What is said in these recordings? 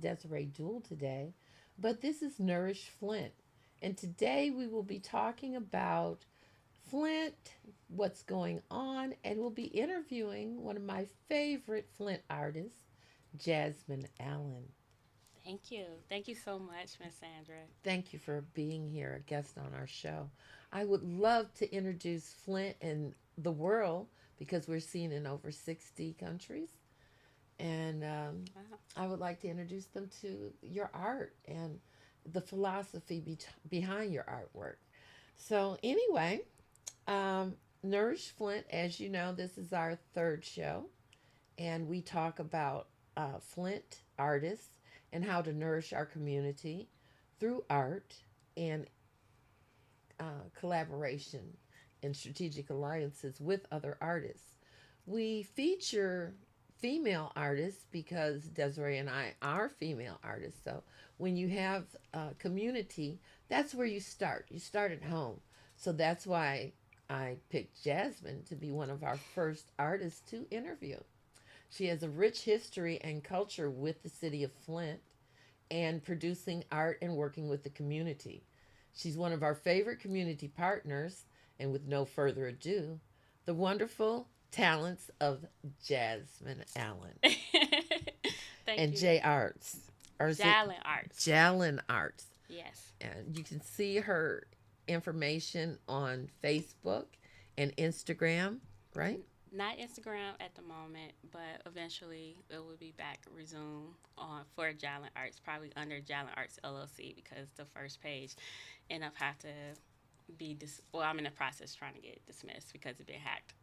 Desiree Duel today, but this is Nourish Flint. And today we will be talking about Flint, what's going on, and we'll be interviewing one of my favorite Flint artists, Jasmin Allen. Thank you. Thank you so much, Miss Sandra. Thank you for being here, a guest on our show. I would love to introduce Flint and the world because we're seen in over 60 countries. And Wow. I would like to introduce them to your art and the philosophy behind your artwork. So, anyway, Nourish Flint, as you know, this is our third show, and we talk about Flint artists and how to nourish our community through art and collaboration and strategic alliances with other artists. We feature female artists because Desiree and I are female artists. So when you have a community, that's where you start. You start at home. So that's why I picked Jasmine to be one of our first artists to interview. She has a rich history and culture with the city of Flint and producing art and working with the community. She's one of our favorite community partners, and with no further ado, the wonderful talents of Jasmine Allen Thank and you. J Arts. Or is it Jallen Arts. Jallen Arts? Yes. And you can see her information on Facebook and Instagram, right? Not Instagram at the moment, but eventually it will be back resume on for Jallen Arts, probably under Jallen Arts LLC because the first page end up have to be well, I'm in the process trying to get it dismissed because it been hacked.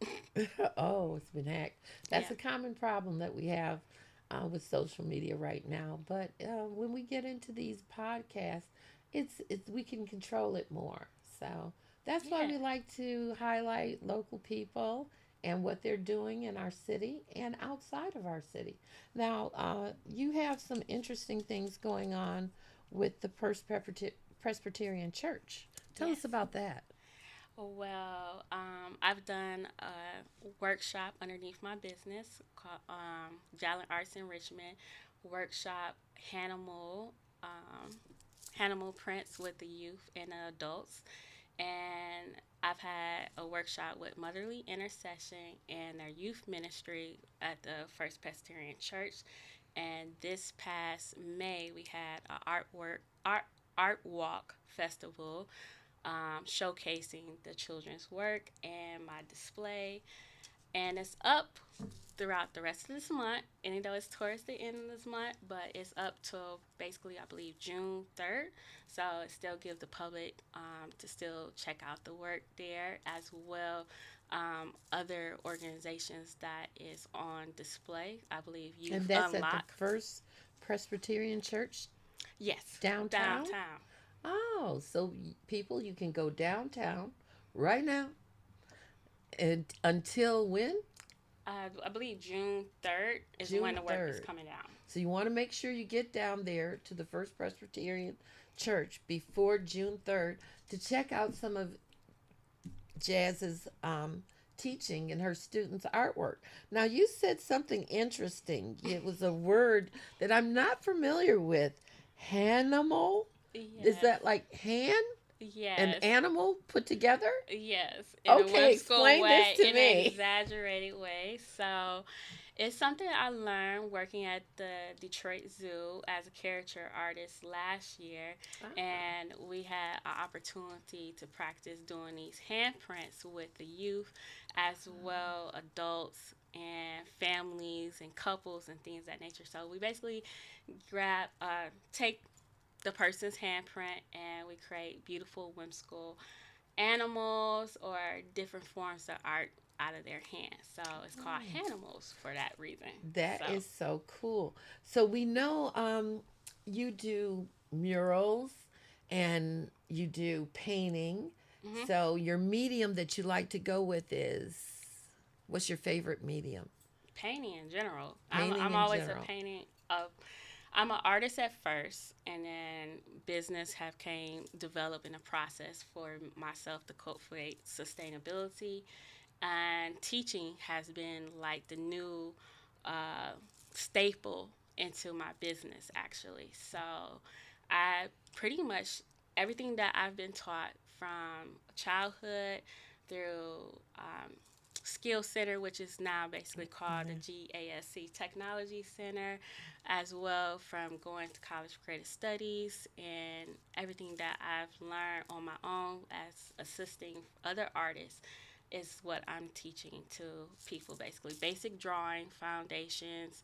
Oh, it's been hacked. That's Yeah. a common problem that we have with social media right now. But when we get into these podcasts, it's we can control it more. So that's why Yeah. we like to highlight local people and what they're doing in our city and outside of our city. Now, you have some interesting things going on with the Presbyterian Church. Tell Yes. us about that. Well, I've done a workshop underneath my business called Jallen Arts Enrichment Workshop Hanimal, Hanimal prints with the youth and the adults. And I've had a workshop with Motherly Intercession and their youth ministry at the First Presbyterian Church. And this past May, we had an art walk festival showcasing the children's work and my display. And it's up throughout the rest of this month, even though it's towards the end of this month, but it's up till basically, I believe, June 3rd. So it still gives the public to still check out the work there as well. Other organizations that is on display, I believe And Youth that's at the Unlock. First Presbyterian Church Yes, downtown. downtown. Oh, so people, you can go downtown right now and until when? I believe June 3rd is when June the work is 3rd. coming down. So you want to make sure you get down there to the First Presbyterian Church before June 3rd to check out some of Jazz's teaching and her students' artwork. Now, you said something interesting. It was a word that I'm not familiar with. Hanimal? Is Yes, that like hand and yes, animal put together? yes, in a Okay, whimsical explain this way, to in an me. exaggerated way. So, it's something I learned working at the Detroit Zoo as a caricature artist last year, Ah, and we had an opportunity to practice doing these handprints with the youth, as well adults and families and couples and things of that nature. So we basically take the person's handprint and we create beautiful, whimsical animals or different forms of art out of their hands. So it's called oh, Hanimals for that reason. that So, is so cool. So we know you do murals and you do painting. hmm So your medium that you like to go with is what's your favorite medium? painting in general. Painting I'm in always a general. painting of. I'm an artist at first, and then business have came developing a process for myself to cultivate sustainability, and teaching has been like the new uh, staple into my business actually. So I pretty much everything that I've been taught from childhood through Skill Center, which is now basically called the Mhm. GASC Technology Center, as well from going to college for creative studies and everything that I've learned on my own as assisting other artists is what I'm teaching to people basically basic drawing foundations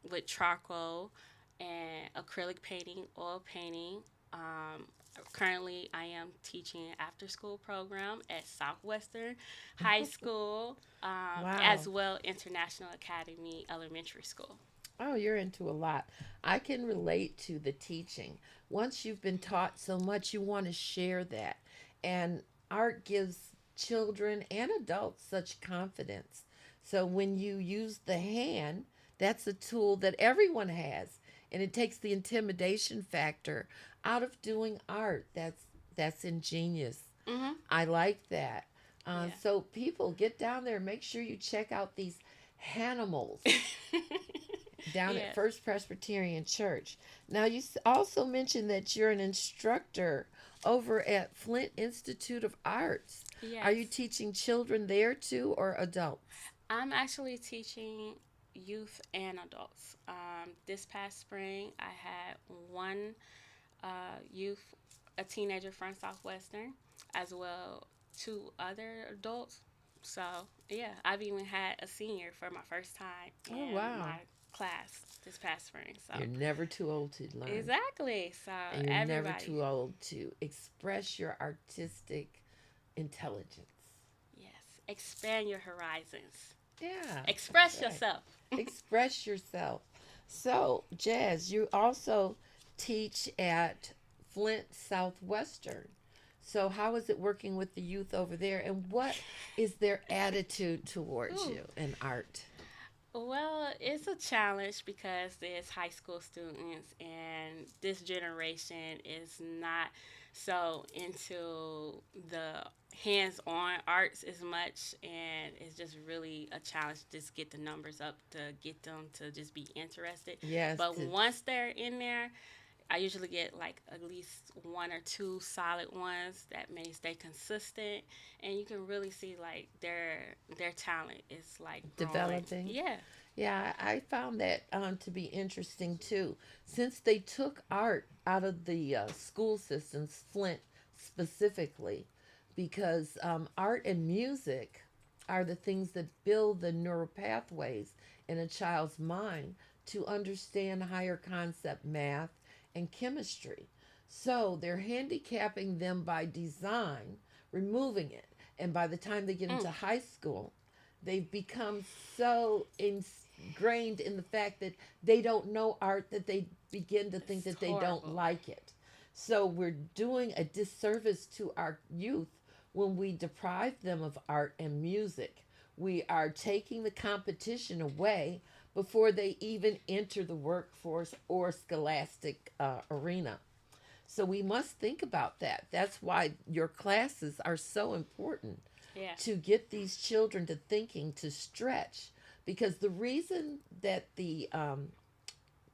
with charcoal and acrylic painting, oil painting. Um, Currently, I am teaching an after school program at Southwestern High School, as Wow. well International Academy Elementary School. Oh, you're into a lot. I can relate to the teaching. Once you've been taught so much, you want to share that. And art gives children and adults such confidence. So when you use the hand, that's a tool that everyone has, and it takes the intimidation factor out of doing art. That's ingenious. Hmm. I like that. Yeah. So people get down there and make sure you check out these Hanimals down at Yes. First Presbyterian Church. Now, you also mentioned that you're an instructor over at Flint Institute of Arts. Are you Yes. teaching children there too or adults? I'm actually teaching youth and adults. This past spring, I had one youth, a teenager from Southwestern, as well two other adults. So yeah, I've even had a senior for my first time Oh, in wow. my class this past spring. So You're never too old to learn, exactly. So and you're never everybody, too old to express your artistic intelligence. yes, expand your horizons. Yeah, that's Express right. yourself. Express yourself. So, Jazz, you also teach at Flint Southwestern. So, how is it working with the youth over there, and what is their attitude towards Ooh. you and art? Well, it's a challenge because there's high school students, and this generation is not so into the hands-on arts as much, and it's just really a challenge to just get the numbers up to get them to just be interested. Yes, But to once they're in there, I usually get like at least one or two solid ones that may stay consistent, and you can really see like their talent is like growing. developing. Yeah. Yeah, I found that to be interesting too. Since they took art out of the school systems, Flint specifically, because art and music are the things that build the neural pathways in a child's mind to understand higher concept math and chemistry. So they're handicapping them by design, removing it. And by the time they get Mm, into high school, they've become so ingrained in the fact that they don't know art that they begin to think it's that they don't horrible. like it. So we're doing a disservice to our youth when we deprive them of art and music. We are taking the competition away before they even enter the workforce or scholastic arena. So we must think about that. That's why your classes are so important Yeah. to get these children to thinking, to stretch. Because the reason that the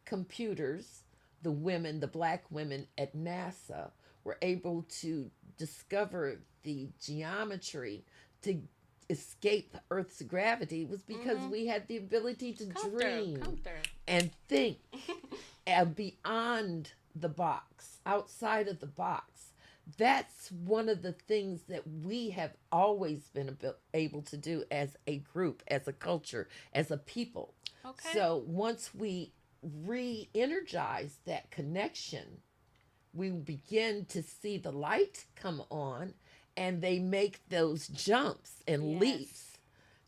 computers, the women, the black women at NASA, were able to discover the geometry to escape Earth's gravity was because Mhm. we had the ability to Come through. dream Come through. and think beyond the box, outside of the box. That's one of the things that we have always been able to do as a group, as a culture, as a people. Okay. So once we re energize that connection, we begin to see the light come on and they make those jumps and Yes. leaps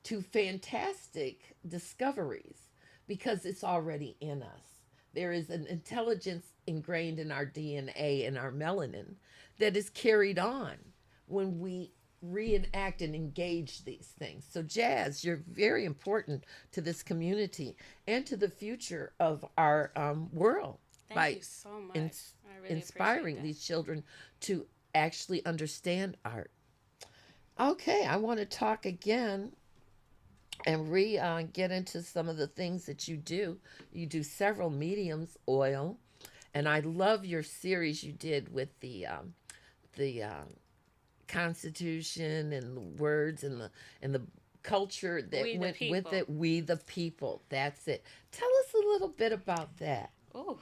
to fantastic discoveries because it's already in us. There is an intelligence ingrained in our DNA and our melanin that is carried on when we reenact and engage these things. So, Jazz, you're very important to this community and to the future of our world Thank by you so much. ins- I really appreciate inspiring that. these children to actually understand art. Okay, I want to talk again and re get into some of the things that you do. You do several mediums, oil, and I love your series you did with the Constitution and the words and the culture that We the went with people. it. We the people. That's it. Tell us a little bit about that. Ooh.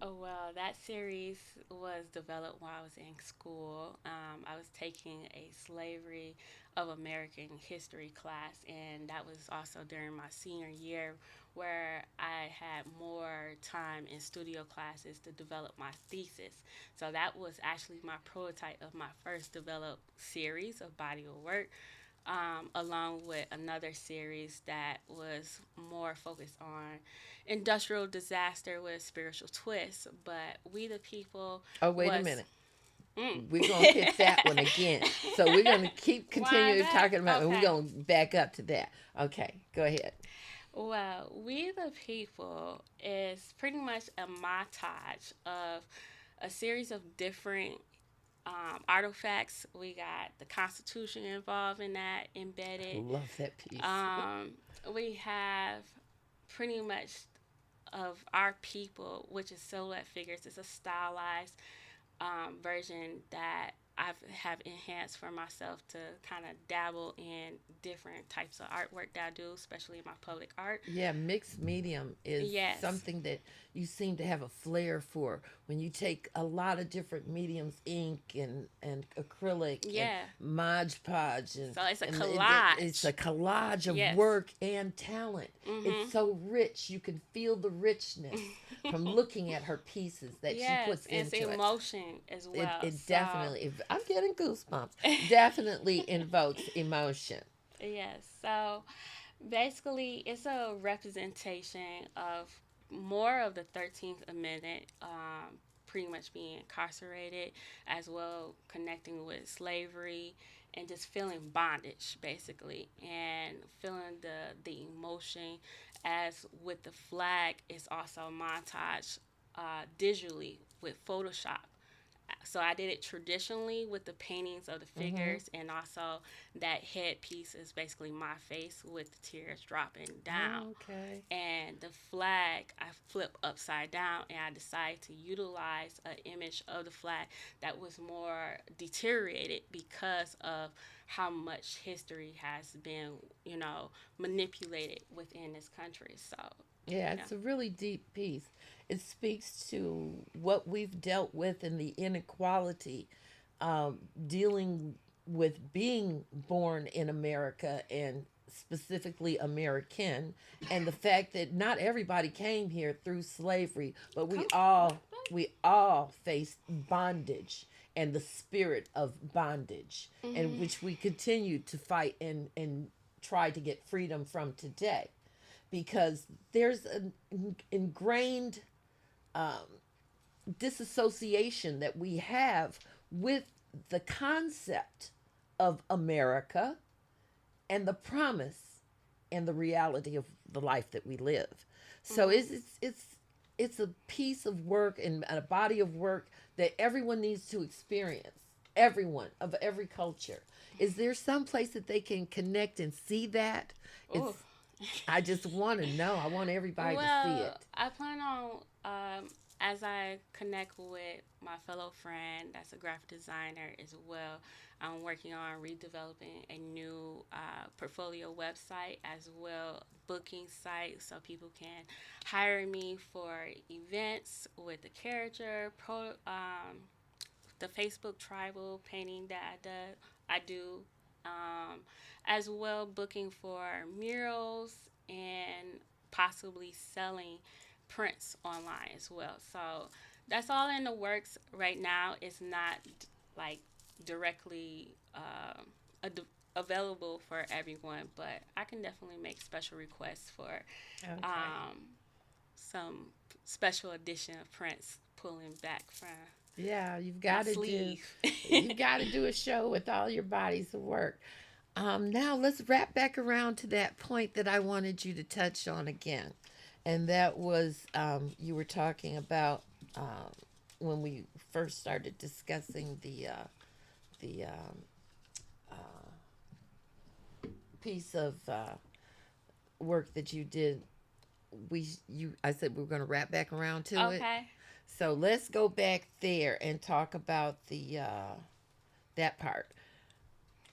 Oh, well, that series was developed while I was in school. I was taking a slavery of American history class, and that was also during my senior year where I had more time in studio classes to develop my thesis. So that was actually my prototype of my first developed series of body of work, along with another series that was more focused on industrial disaster with a spiritual twist. But We the People Oh, wait a was. minute. Mm. We're gonna hit that one again. So we're gonna keep Why continuing talking about, that? and we're Okay. gonna back up to that. Okay, go ahead. Well, We the People is pretty much a montage of a series of different artifacts. We got the Constitution involved in that, I embedded. love that piece. Um, we have pretty much of our people, which is silhouette figures. It's a stylized version that I have enhanced for myself to kind of dabble in different types of artwork that I do, especially my public art. Yeah, mixed medium is Yes, something that you seem to have a flair for. When you take a lot of different mediums, ink and acrylic and yeah. Mod Podge, So it's a and it's collage. a collage of Yes. work and talent. It's Mhm. so rich. You can feel the richness from looking at her pieces that she Yes, puts it's into it. emotion as well. It So definitely, if I'm getting goosebumps, definitely invokes emotion. yes. So basically, it's a representation of more of the 13th Amendment, pretty much being incarcerated, as well connecting with slavery and just feeling bondage, basically, and feeling the emotion. As with the flag, it's also a montage digitally with Photoshop. So I did it traditionally with the paintings of the Mm-hmm. figures, and also that headpiece is basically my face with the tears dropping down. Okay. And the flag I flip upside down, and I decided to utilize an image of the flag that was more deteriorated because of how much history has been, manipulated within this country. So, Yeah, yeah. it's a really deep piece. It speaks to what we've dealt with and the inequality, dealing with being born in America and specifically American, and the fact that not everybody came here through slavery, but Come. we all faced bondage and the spirit of bondage, and Mm-hmm. which we continue to fight and try to get freedom from today, because there's an ingrained disassociation that we have with the concept of America and the promise and the reality of the life that we live. So Mm-hmm. it's a piece of work and a body of work that everyone needs to experience. Everyone of every culture. Is there some place that they can connect and see that? It's Oh. I just want to know. I want everybody to see Well, it. I plan on as I connect with my fellow friend that's a graphic designer as well. I'm working on redeveloping a new portfolio website as well, booking site, so people can hire me for events with the character, the Facebook tribal painting that I do, um, as well booking for murals and possibly selling prints online as well. So that's all in the works right now. It's not like directly ad- available for everyone, but I can definitely make special requests for Okay. um, some special edition of prints pulling back from Yeah, you've my got to do sleeve. you've got to do a show with all your bodies of work. Now let's wrap back around to that point that I wanted you to touch on again, and that was you were talking about when we first started discussing the piece of work that you did, I said we were going to wrap back around to it. Okay. So let's go back there and talk about the that part.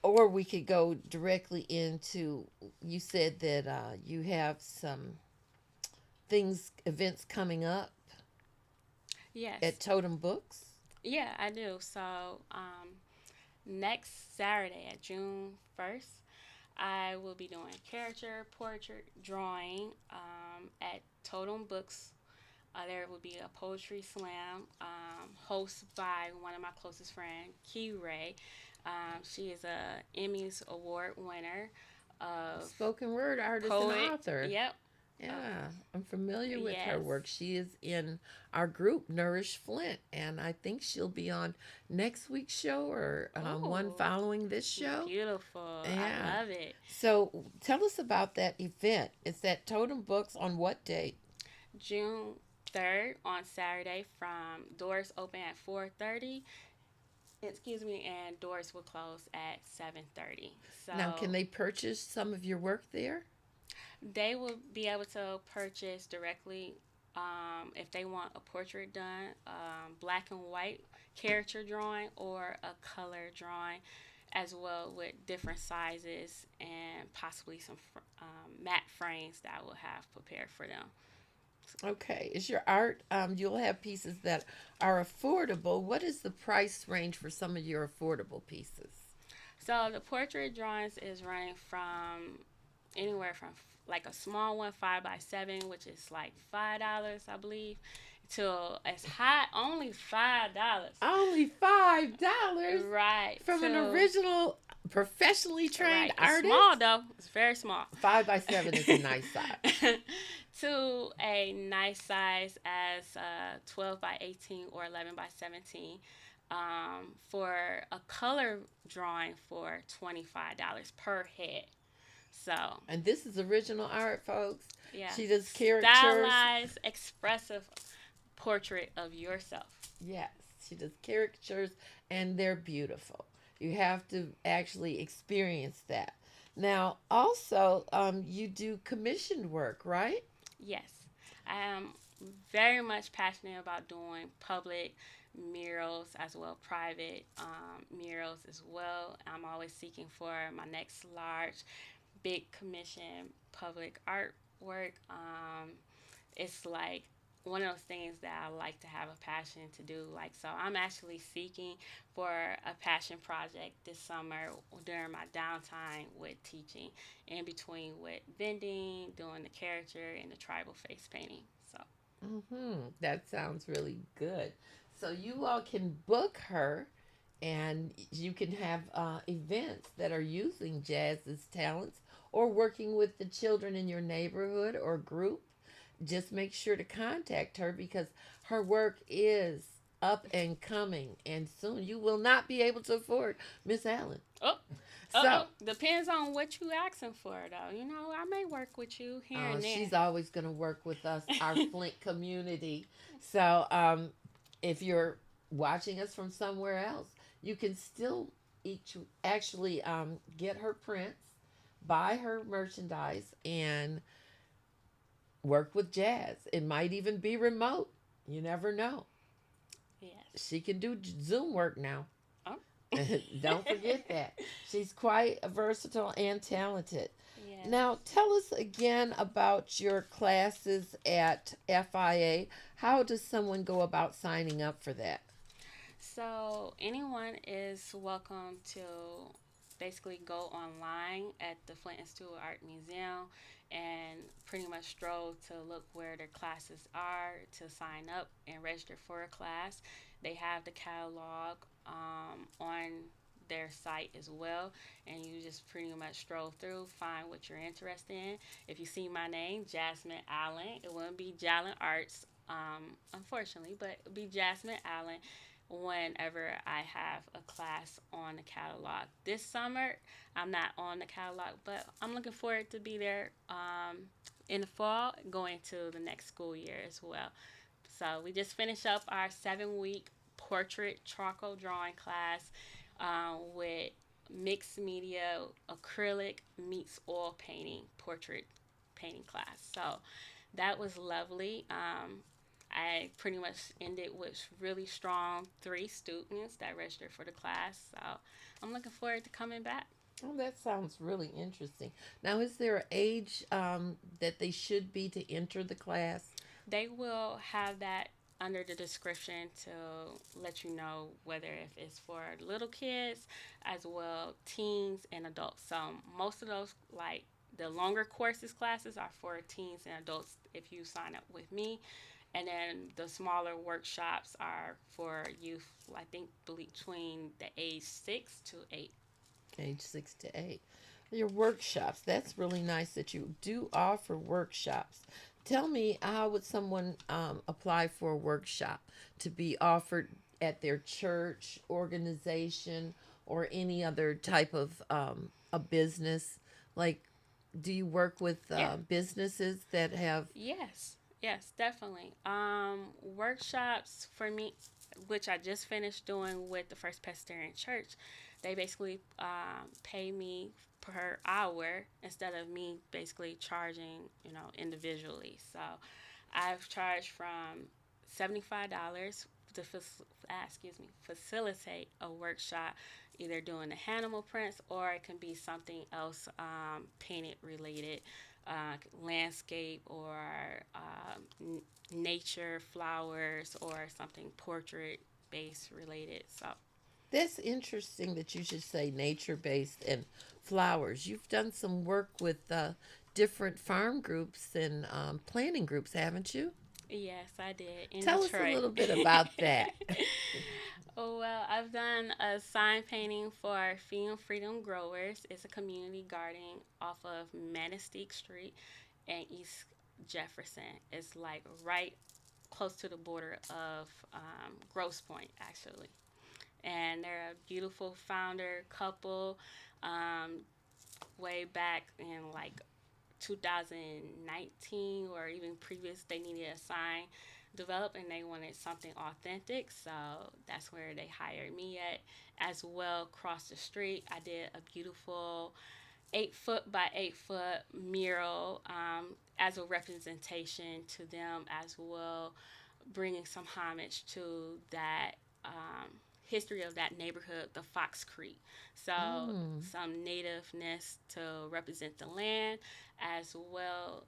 Or we could go directly into, you said that you have some events coming up at Yes. Totem Books. Yeah, I do. So, next Saturday at June 1st, I will be doing character portrait drawing at Totem Books. There will be a poetry slam hosted by one of my closest friends, Key Ray. She is a Emmys Award winner of Spoken word artist and poet. author. Yep. Uh, Yeah, I'm familiar with her yes. work. She is in our group, Nourish Flint, and I think she'll be on next week's show or one Oh, following this show. beautiful. Yeah. I love it. So tell us about that event. It's at Totem Books on what date? June 3rd on Saturday from doors open at 4:30. Excuse me, and doors will close at 7:30. Now, can So they purchase some of your work there? they will be able to purchase directly if they want a portrait done, black and white character drawing or a color drawing, as well with different sizes and possibly some matte frames that I will have prepared for them. Okay. Is your art, you'll have pieces that are affordable. What is the price range for some of your affordable pieces? So the portrait drawings is running from anywhere from like a small one, 5x7, which is like $5, I believe, to as high only $5. Only $5 Right. from an To original, professionally trained right. It's artist? small though. It's very small. 5x7 is a nice size. To a nice size as 12 by 18 or 11 by 17 for a color drawing for $25 per head. So, And this is original art, folks. yeah. She does characters. Stylized, expressive portrait of yourself. Yes, she does caricatures, and they're beautiful. You have to actually experience that. Now, also, you do commissioned work, right? Yes. I am very much passionate about doing public murals as well, private murals as well. I'm always seeking for my next large, big commission public artwork. It's like one of those things that I like to have a passion to do. Like, so I'm actually seeking for a passion project this summer during my downtime with teaching, in between with vending, doing the character, and the tribal face painting. So, That sounds really good. So you all can book her, and you can have events that are using Jazz's talents or working with the children in your neighborhood or group. Just make sure to contact her because her work is up and coming, and soon you will not be able to afford Miss Allen. oh, So, depends on what you asking for, though. You know, I may work with you here and there. she's always going to work with us, our Flint community. So, if you're watching us from somewhere else, you can still actually get her prints, buy her merchandise, and work with Jazz. It might even be remote. You never know. Yes. She can do Zoom work now. Oh. Don't forget that. She's quite versatile and talented. Yes. Now, tell us again about your classes at FIA. How does someone go about signing up for that? So anyone is welcome to basically go online at the Flint Institute of Art Museum and pretty much stroll to look where their classes are to sign up and register for a class. They have the catalog on their site as well, and you just pretty much stroll through, find what you're interested in. If you see my name, Jasmin Allen, it wouldn't be Jallen Arts, unfortunately, but it'll be Jasmin Allen whenever I have a class on the catalog. This summer, I'm not on the catalog, but I'm looking forward to be there in the fall, going to the next school year as well. So we just finished up our 7-week portrait charcoal drawing class with mixed media acrylic meets oil painting portrait painting class. So that was lovely. I pretty much ended with really strong three students that registered for the class. So I'm looking forward to coming back. Oh, that sounds really interesting. Now, is there an age that they should be to enter the class? They will have that under the description to let you know whether if it's for little kids as well teens and adults. So most of those, like the longer courses classes, are for teens and adults if you sign up with me, and then the smaller workshops are for youth, I think between the age 6 to 8. Age 6 to 8. Your workshops, that's really nice that you do offer workshops. Tell me, how would someone apply for a workshop to be offered at their church, organization, or any other type of a business? Like, do you work with Yeah. businesses that have? Yes, yes, definitely. Workshops for me, which I just finished doing with the First Presbyterian Church, they basically pay me per hour instead of me basically charging, individually. So I've charged from $75 to facilitate a workshop, either doing the animal prints or it can be something else painted related, landscape or nature, flowers, or something portrait based related. So That's interesting that you should say nature based and flowers. You've done some work with different farm groups and planting groups, haven't you? yes, I did in Tell us a Detroit. little bit about that. Oh, well, I've done a sign painting for Freedom Growers. It's a community garden off of Manistique Street and East Jefferson. It's like right close to the border of Grosse Point, actually. And they're a beautiful founder couple. Um, Way back in like 2019 or even previous, they needed a sign developed and they wanted something authentic, so that's where they hired me at. As well, across the street I did a beautiful 8 foot by 8 foot mural, as a representation to them as well, bringing some homage to that history of that neighborhood, the Fox Creek. So Mm. some nativeness to represent the land, as well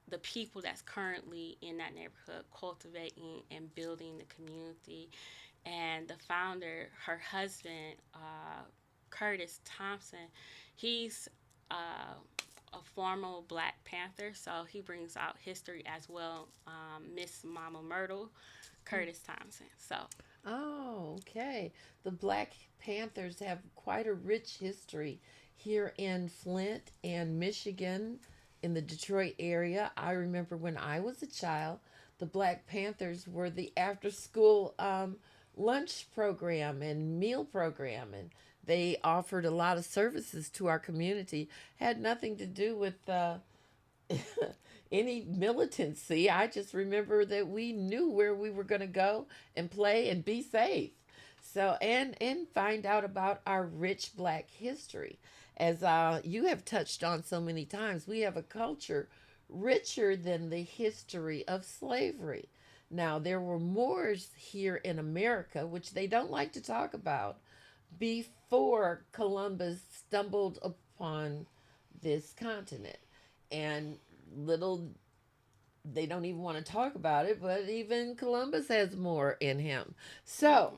the people that's currently in that neighborhood cultivating and building the community. And the founder, her husband, Curtis Thompson, he's a former Black Panther, so he brings out history as well. Miss Mama Myrtle, Curtis Thompson. So Oh, okay. The Black Panthers have quite a rich history here in Flint and Michigan, in the Detroit area. I remember when I was a child, the Black Panthers were the after school lunch program and meal program, and they offered a lot of services to our community. Had nothing to do with any militancy. I just remember that we knew where we were going to go and play and be safe. So and find out about our rich Black history, as you have touched on so many times. We have a culture richer than the history of slavery. Now there were Moors here in America, which they don't like to talk about, before Columbus stumbled upon this continent. And little, they don't even want to talk about it, but even Columbus has more in him. So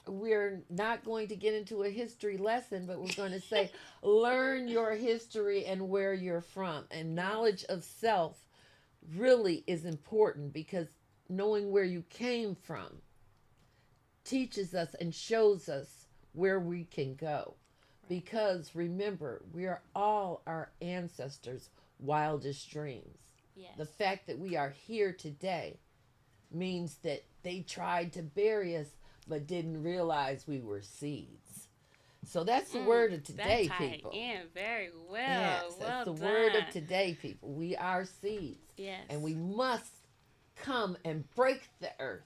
we're not going to get into a history lesson, but we're going to say learn your history and where you're from. And knowledge of self really is important, because knowing where you came from teaches us and shows us where we can go. right. Because remember, we are all our ancestors' wildest dreams. The Yes. fact that we are here today means that they tried to bury us but didn't realize we were seeds. So that's the word of That today, tied people. in very Yes, well. that's Well the word of done. today, people. We are seeds. Yes. And we must come and break the earth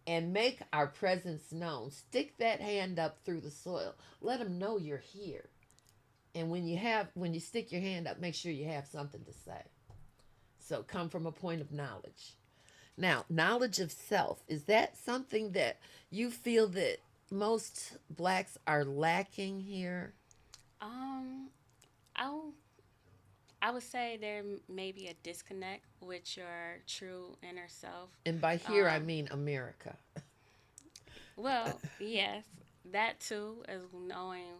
and make our presence known. Stick that hand up through the soil. Let them know you're here. And when you stick your hand up, make sure you have something to say. So come from a point of knowledge. Now, knowledge of self, is that something that you feel that most blacks are lacking here? Um, I I would say there may be a disconnect with your true inner self. And by here, I Um, mean America. well, yes, that too, as knowing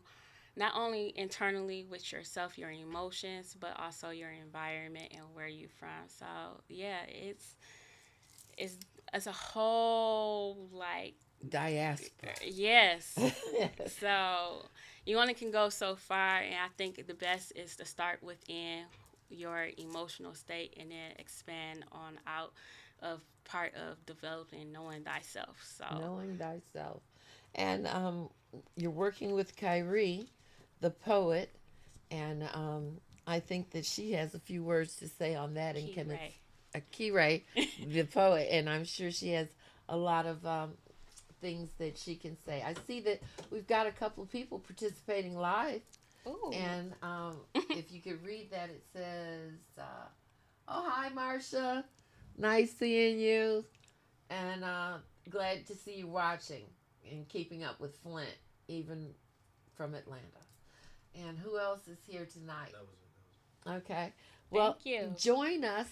not only internally with yourself, your emotions, but also your environment and where you're from. So yeah, it's it's a whole like Diaspora. yes. So you only can go so far, and I think the best is to start within your emotional state and then expand on out of part of developing knowing thyself. So Knowing thyself. And you're working with Kyrie, the poet, and I think that she has a few words to say on that and key can ray. Akire, the poet, and I'm sure she has a lot of things that she can say. I see that we've got a couple of people participating live, Ooh. and if you could read that, it says, "Oh hi, Marcia, nice seeing you, and glad to see you watching and keeping up with Flint, even from Atlanta." And who else is here tonight? Okay, well, Thank you. join us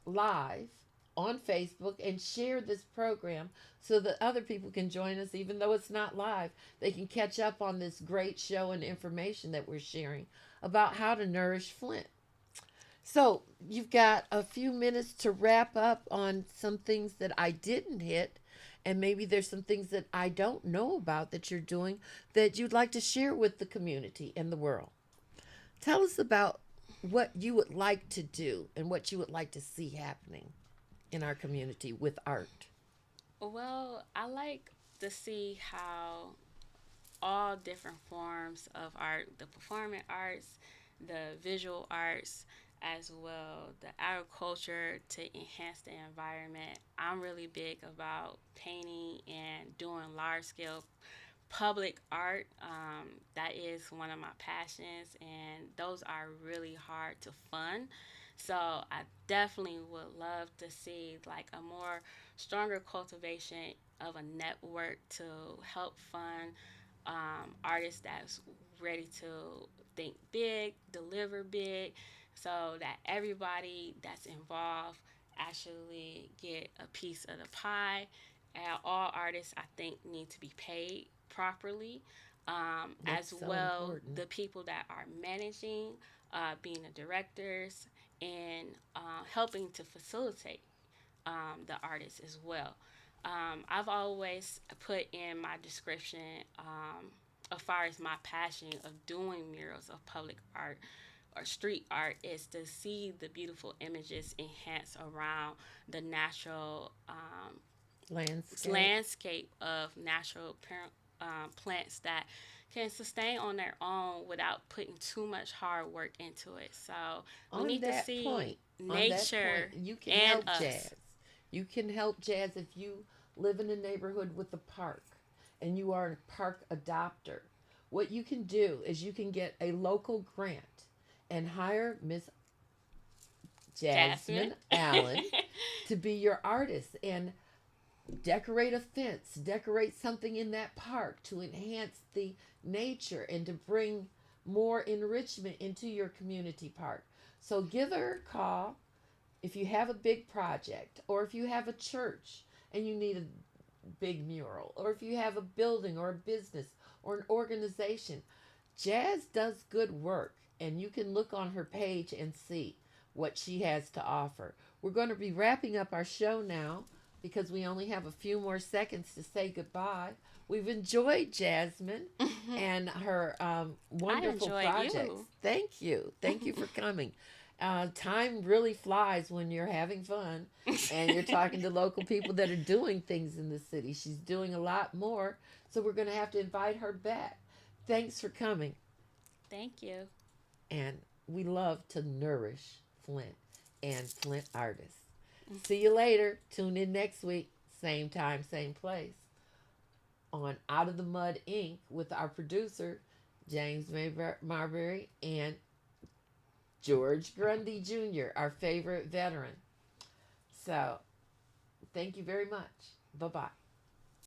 live on Facebook and share this program so that other people can join us, even though it's not live. They can catch up on this great show and information that we're sharing about how to nourish Flint. So, you've got a few minutes to wrap up on some things that I didn't hit, and maybe there's some things that I don't know about that you're doing that you'd like to share with the community and the world. Tell us about what you would like to do and what you would like to see happening in our community with art. Well, I like to see how all different forms of art, the performing arts, the visual arts, as well, the agriculture to enhance the environment. I'm really big about painting and doing large scale public art. That is one of my passions, and those are really hard to fund. So I definitely would love to see like a more stronger cultivation of a network to help fund artists that's ready to think big, deliver big, so that everybody that's involved actually get a piece of the pie. And all artists, I think, need to be paid properly. That's As so well, important. the people that are managing, being the directors, and helping to facilitate the artist as well. I've always put in my description as far as my passion of doing murals of public art or street art is to see the beautiful images enhance around the natural Landscape. landscape of natural plants that can sustain on their own without putting too much hard work into it. So we On need to that see point, on that point, nature you can and help us. Jazz. You can help Jazz if you live in a neighborhood with a park and you are a park adopter. What you can do is you can get a local grant and hire Miss Jasmine. Jasmin Allen to be your artist and decorate a fence, decorate something in that park to enhance the nature and to bring more enrichment into your community park. So give her a call if you have a big project, or if you have a church and you need a big mural, or if you have a building or a business or an organization. Jazz does good work, and you can look on her page and see what she has to offer. We're going to be wrapping up our show now because we only have a few more seconds to say goodbye. We've enjoyed Jasmine and her I wonderful enjoyed projects. you. Thank you. Thank you for coming. Time really flies when you're having fun and you're talking to local people that are doing things in the city. She's doing a lot more, so we're going to have to invite her back. Thanks for coming. Thank you. And we love to nourish Flint and Flint artists. See you later. Tune in next week, same time, same place, on Out of the Mud Inc. with our producer, James Marbury, and George Grundy Jr., our favorite veteran. So, thank you very much. Bye bye.